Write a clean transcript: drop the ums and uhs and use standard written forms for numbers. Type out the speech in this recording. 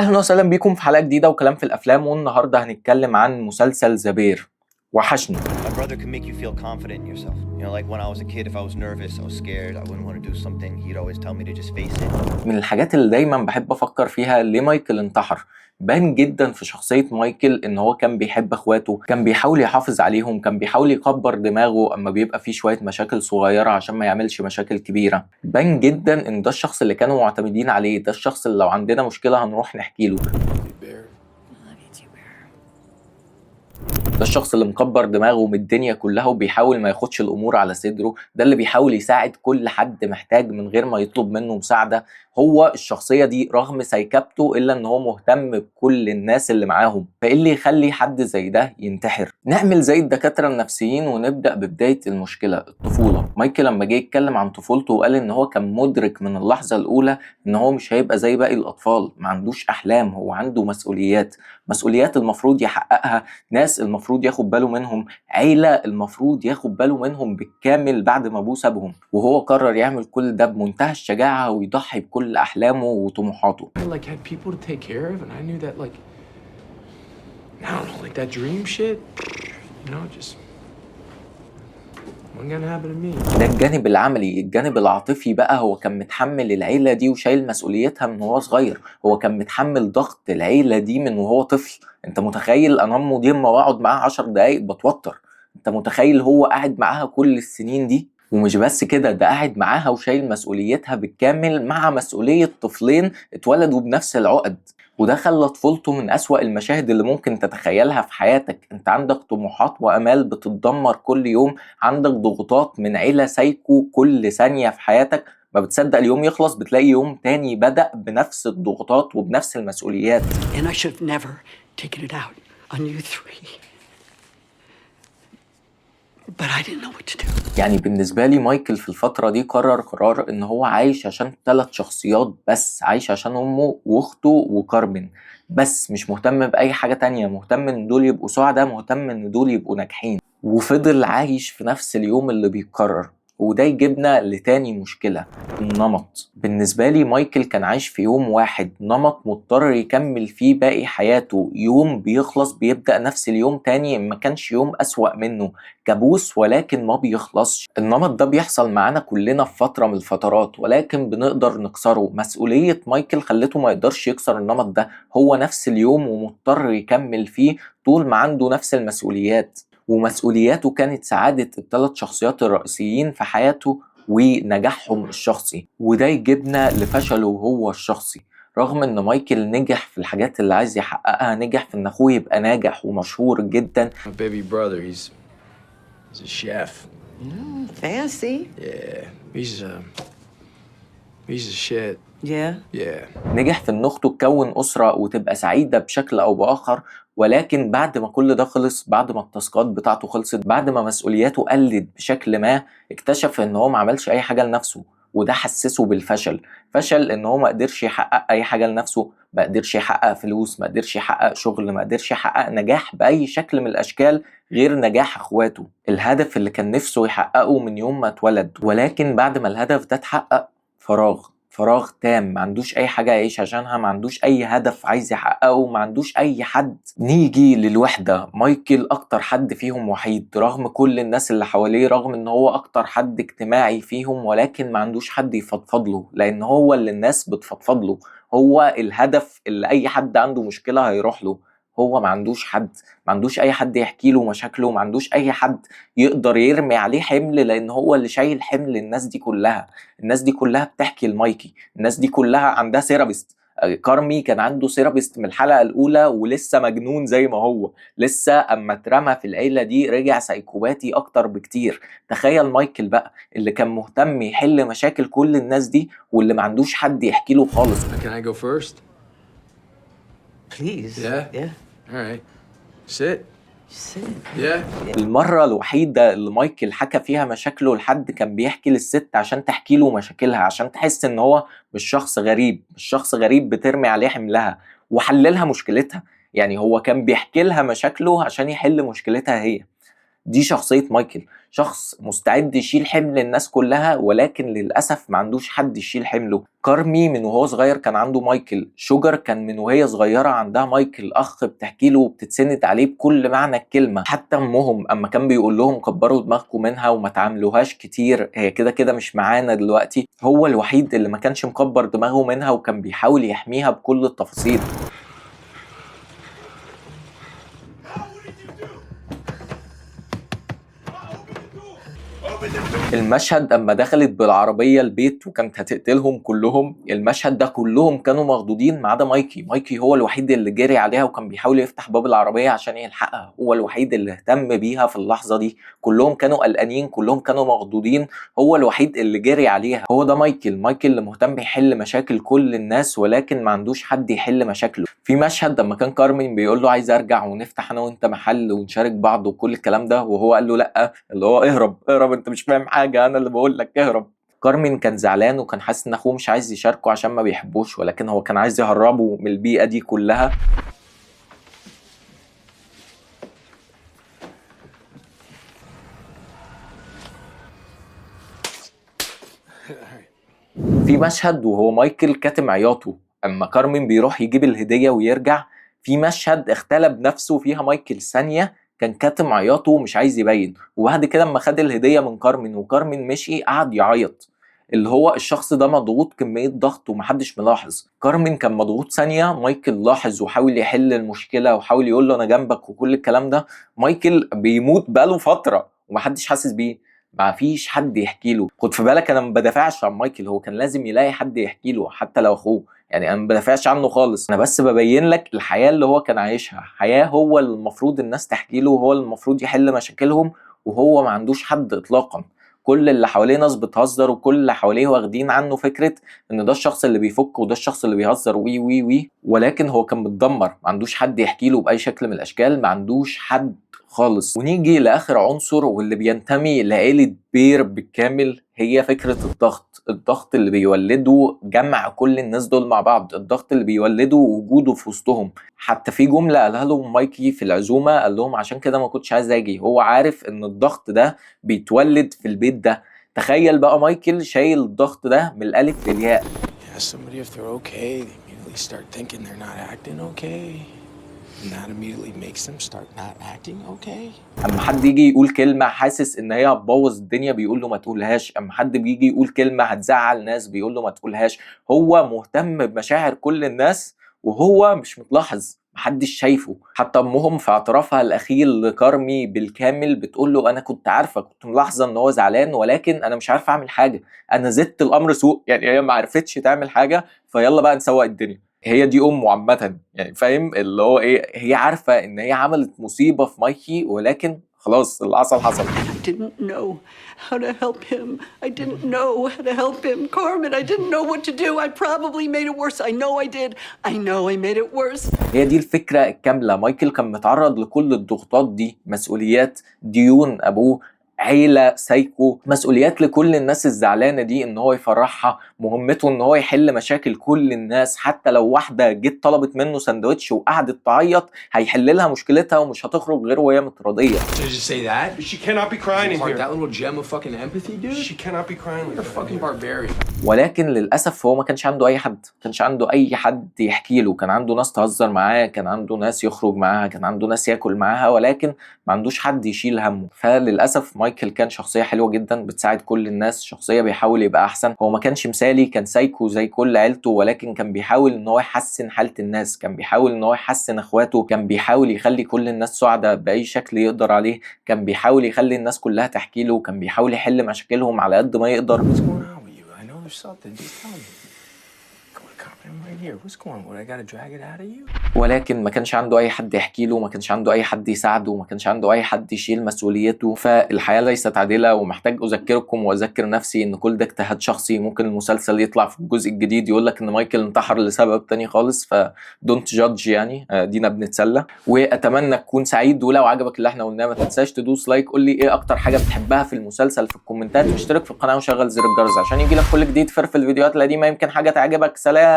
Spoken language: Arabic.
اهلا وسهلا بيكم في حلقه جديده وكلام في الافلام، والنهارده هنتكلم عن مسلسل ذا بير. وحشني. My brother can make you feel confident in yourself. You know, like when I was a kid, if I was nervous, I was scared, I wouldn't want to do something, he'd always tell me to just face it. من الحاجات اللي دايما بحب افكر فيها ليه مايكل انتحر. باين جدا في شخصيه مايكل ان هو كان بيحب اخواته، كان بيحاول يحافظ عليهم، كان بيحاول يكبر دماغه اما بيبقى فيه شويه مشاكل صغيره عشان ما يعملش مشاكل كبيره. باين جدا ان ده الشخص اللي كانوا معتمدين عليه، ده الشخص اللي لو عندنا مشكله هنروح نحكي له. ده الشخص اللي مكبر دماغه من الدنيا كلها وبيحاول ما ياخدش الامور على صدره، ده اللي بيحاول يساعد كل حد محتاج من غير ما يطلب منه مساعدة. هو الشخصية دي رغم سيكبته الا ان هو مهتم بكل الناس اللي معاهم. فايه اللي يخلي حد زي ده ينتحر؟ نعمل زي الدكاترة النفسيين ونبدأ ببداية المشكلة، الطفولة. مايكل لما جه يتكلم عن طفولته وقال ان هو كان مدرك من اللحظة الاولى ان هو مش هيبقى زي باقي الاطفال، ما عندوش احلام، هو عنده مسؤوليات المفروض يحققها، ناس المفروض ياخد باله منهم، عيلة المفروض ياخد باله منهم بالكامل بعد ما ابوه سابهم. وهو قرر يعمل كل ده بمنتهى الشجاعة ويضحي بكل أحلامه وطموحاته. Like had people to take care of, and I knew that, like, I don't know, like that dream shit, just wasn't gonna happen to me. ده الجانب العملي. الجانب العاطفي بقى، هو كان متحمل العيلة دي وشايل مسؤوليتها من وهو صغير، هو كان متحمل ضغط العيلة دي من وهو طفل. انت متخيل انا امه دي اما بقعد معاها 10 دقايق بتوتر؟ انت متخيل هو قاعد معاها كل السنين دي؟ ومش بس كده، ده قاعد معاها وشايل مسؤوليتها بالكامل مع مسؤولية طفلين اتولدوا بنفس العقد. وده خلى طفولته من أسوأ المشاهد اللي ممكن تتخيلها في حياتك. انت عندك طموحات وأمال بتتدمر كل يوم، عندك ضغوطات من عيلة سايكو كل ثانية في حياتك، ما بتصدق اليوم يخلص بتلاقي يوم تاني بدأ بنفس الضغوطات وبنفس المسؤوليات. And I should have never taken it out on you three. But I didn't know what to do. يعني بالنسبة لي مايكل في الفترة دي قرار ان هو عايش عشان 3 شخصيات بس، عايش عشان امه واخته وكارمن بس، مش مهتم بأي حاجة تانية، مهتم ان دول يبقوا سعداء، مهتم ان دول يبقوا ناجحين. وفضل عايش في نفس اليوم اللي بيتكرر. وده يجيبنا لتاني مشكلة، النمط. بالنسبة لي مايكل كان عايش في يوم واحد، نمط مضطر يكمل فيه باقي حياته، يوم بيخلص بيبدأ نفس اليوم تاني، ما كانش يوم أسوأ منه، كابوس ولكن ما بيخلصش. النمط ده بيحصل معانا كلنا في فترة من الفترات، ولكن بنقدر نكسره. مسؤولية مايكل خلته ما يقدرش يكسر النمط ده، هو نفس اليوم ومضطر يكمل فيه طول ما عنده نفس المسؤوليات. ومسؤولياته كانت سعادة ال3 شخصيات الرئيسيين في حياته ونجاحهم الشخصي. وده يجيبنا لفشله هو الشخصي. رغم ان مايكل نجح في الحاجات اللي عايز يحققها، نجح في ان اخوه يبقى ناجح ومشهور جدا. My baby brother, he's a chef. Fancy. Yeah, he's a shit. Yeah. Yeah. نجح في ان اخته تكون اسره وتبقى سعيده بشكل او باخر. ولكن بعد ما كل ده خلص، بعد ما التاسكات بتاعته خلصت، بعد ما مسؤولياته قلت بشكل ما، اكتشف ان هو ما عملش اي حاجه لنفسه. وده حسسه بالفشل. فشل ان هو ما قدرش يحقق اي حاجه لنفسه، ما قدرش يحقق فلوس، ما قدرش يحقق شغل، ما قدرش يحقق نجاح باي شكل من الاشكال غير نجاح اخواته، الهدف اللي كان نفسه يحققه من يوم ما اتولد. ولكن بعد ما الهدف ده اتحقق، فراغ تام، ما عندوش اي حاجة يعيش عشانها، ما عندوش اي هدف عايز يحققه، ما عندوش اي حد. نيجي للوحدة. مايكل اكتر حد فيهم وحيد رغم كل الناس اللي حواليه، رغم ان هو اكتر حد اجتماعي فيهم، ولكن ما عندوش حد يفضفض له، لان هو اللي الناس بتفضفض له، هو الهدف اللي اي حد عنده مشكلة هيروح له. هو ما عندوش حد، ما عندوش اي حد يحكي له مشاكله، ما عندوش اي حد يقدر يرمي عليه حمل، لان هو اللي شايل حمل الناس دي كلها. الناس دي كلها بتحكي لمايكي، الناس دي كلها عندها سيرابيست. كارمي كان عنده سيرابيست من الحلقة الأولى ولسه مجنون زي ما هو، لسه أما اترمى في العيلة دي رجع سايكوباتي أكتر بكتير. تخيل مايكل بقى اللي كان مهتم يحل مشاكل كل الناس دي واللي ما عندوش حد يحكي له خالص. Can I go first? Please. Yeah? Yeah. All right. Sit. Sit. Yeah. المرة الوحيدة اللي مايكل حكى فيها مشاكله لحد كان بيحكي للست عشان تحكي له مشاكلها، عشان تحس ان هو مش شخص غريب، مش شخص غريب بترمي عليه حملها، وحللها مشكلتها. يعني هو كان بيحكي لها مشاكله عشان يحل مشكلتها هي. دي شخصية مايكل، شخص مستعد يشيل حمل الناس كلها ولكن للأسف ما عندوش حد يشيل حمله. كارمي من وهو صغير كان عنده مايكل، شوجر كان من وهي صغيرة عندها مايكل، أخ بتحكي له وبتتسند عليه بكل معنى الكلمة. حتى أمهم أما كان بيقول لهم كبروا دماغكم منها وما تعاملوهاش كتير، هي كده كده مش معانا دلوقتي، هو الوحيد اللي ما كانش مكبر دماغه منها وكان بيحاول يحميها بكل التفاصيل. المشهد اما دخلت بالعربيه البيت وكانت هتقتلهم كلهم، المشهد ده كلهم كانوا مخضوضين ما عدا مايكي. مايكي هو الوحيد اللي جري عليها وكان بيحاول يفتح باب العربيه عشان يلحقها، هو الوحيد اللي اهتم بيها في اللحظه دي. كلهم كانوا قلقانين، كلهم كانوا مخضوضين، هو الوحيد اللي جري عليها. هو ده مايكل، مايكل اللي مهتم يحل مشاكل كل الناس ولكن ما عندوش حد يحل مشاكله. في مشهد لما كان كارمين بيقول له عايز ارجع ونفتح انا وانت محل ونشارك بعض وكل الكلام ده، وهو قال له لا، اللي هو اهرب اهرب انت مش فاهم حاجه، انا اللي بقول لك اهرب. كارمين كان زعلان وكان حاسس ان اخوه مش عايز يشاركه عشان ما بيحبوش، ولكن هو كان عايز يهربه من البيئه دي كلها. في مشهد وهو مايكل كاتم عياطه اما كارمين بيروح يجيب الهديه ويرجع، في مشهد اختلب نفسه فيها مايكل ثانيه كان كاتم عياطه ومش عايز يبين، وبعد كده اما خد الهديه من كارمين وكارمين مشي قعد يعيط. اللي هو الشخص ده مضغوط كميه ضغط ومحدش ملاحظ. كارمين كان مضغوط ثانيه، مايكل لاحظ وحاول يحل المشكله وحاول يقول له انا جنبك وكل الكلام ده. مايكل بيموت بقاله فتره ومحدش حاسس بيه، ما فيش حد يحكي له. خد في بالك انا ما بدافعش عن مايكل، هو كان لازم يلاقي حد يحكي له حتى لو اخوه، يعني انا ما بدافعش عنه خالص، انا بس ببين لك الحياه اللي هو كان عايشها، حياه هو المفروض الناس تحكي له وهو المفروض يحل مشاكلهم، وهو ما عندوش حد اطلاقا. كل اللي حواليه ناس بتهزر وكل اللي حواليه واخدين عنه فكره ان ده الشخص اللي بيفك وده الشخص اللي بيهزر وي وي وي، ولكن هو كان متدمر، ما عندوش حد يحكي له باي شكل من الاشكال، ما عندوش حد خالص. ونيجي لاخر عنصر واللي بينتمي لعيلة بير بالكامل، هي فكرة الضغط اللي بيولده جمع كل الناس دول مع بعض، الضغط اللي بيولده وجوده في وسطهم. حتى في جملة قالها لهم مايكي في العزومة، قال لهم عشان كده ما كنتش عايز اجي، هو عارف ان الضغط ده بيتولد في البيت ده. تخيل بقى مايكل شايل الضغط ده من الالف للياء. Somebody if they're okay, they immediately start thinking they're not acting okay. And that immediately makes them start not acting okay. اما حد يجي يقول كلمة حاسس ان هي هتبوظ الدنيا بيقول له ما تقولهاش، اما حد بيجي يقول كلمة هتزعل ناس بيقول له ما تقولهاش. هو مهتم بمشاعر كل الناس وهو مش متلاحظ، محدش شايفه. حتى امهم في اعترافها الاخير لكارمي بالكامل بتقول له انا كنت عارفه، كنت ملاحظه ان هو زعلان ولكن انا مش عارفه اعمل حاجه، انا زدت الامر سوء، يعني هي ما عرفتش تعمل حاجه فيلا بقى نسوق الدنيا. هي دي امه عامه، يعني فاهم اللي هو ايه، هي عارفه ان هي عملت مصيبه في مايكي ولكن خلاص اللي حصل حصل. I didn't know how to help him. I didn't know how to help him. Carmen, I didn't know what to do. I probably made it worse. I know I did. I know I made it worse. هي دي الفكرة الكاملة. مايكل كان متعرض لكل الضغوطات دي، مسؤوليات، ديون أبوه، عيلة سايكو، مسؤوليات لكل الناس الزعلانة دي ان هو يفرحها، مهمته ان هو يحل مشاكل كل الناس، حتى لو واحدة جيت طلبت منه سندوتش وقعدت تعيط هيحل لها مشكلتها ومش هتخرج غير وهي متراضية. Did you say that? She cannot be crying in Mark, here. that little gem of fucking empathy, dude? She cannot be crying like You're a that. fucking barbarian. ولكن للأسف هو ما كانش عنده أي حد، ما كانش عنده أي حد يحكي له، كان عنده ناس تهزر معاه، كان عنده ناس يخرج معاها، كان عنده ناس ياكل معاها، ولكن ما عندوش حد يشيل همه. فللأسف مايكل كان شخصية حلوة جدا بتساعد كل الناس، شخصية بيحاول يبقى أحسن. هو ما كانش مثالي، كان سايكو زي كل عيلته، ولكن كان بيحاول إن هو يحسن حالة الناس، كان بيحاول إن هو يحسن إخواته، كان بيحاول يخلي كل الناس سعداء بأي شكل يقدر عليه، كان بيحاول يخلي الناس كلها تحكي له، كان بيحاول يحل مشاكلهم على قد ما يقدر. What's going on with you? I know there's something. Just tell me. Come on, come on, I'm right here. What's going on? What, I gotta drag it out of you? ولكن ما كانش عنده اي حد يحكي له، ما كانش عنده اي حد يساعده، ما كانش عنده اي حد يشيل مسؤوليته. فالحياة ليست عادلة، ومحتاج اذكركم واذكر نفسي ان كل ده اجتهاد شخصي. ممكن المسلسل يطلع في الجزء الجديد يقول لك ان مايكل انتحر لسبب تاني خالص، فدونت جادج، يعني دينا بنتسلى. واتمنى تكون سعيد، ولو عجبك اللي احنا قلناه ما تنساش تدوس لايك، قول لي ايه اكتر حاجة بتحبها في المسلسل في الكومنتات، واشترك في القناة وشغل زر الجرس عشان يجي لك كل جديد. فرف الفيديوهات القديمة يمكن حاجة تعجبك. سلام.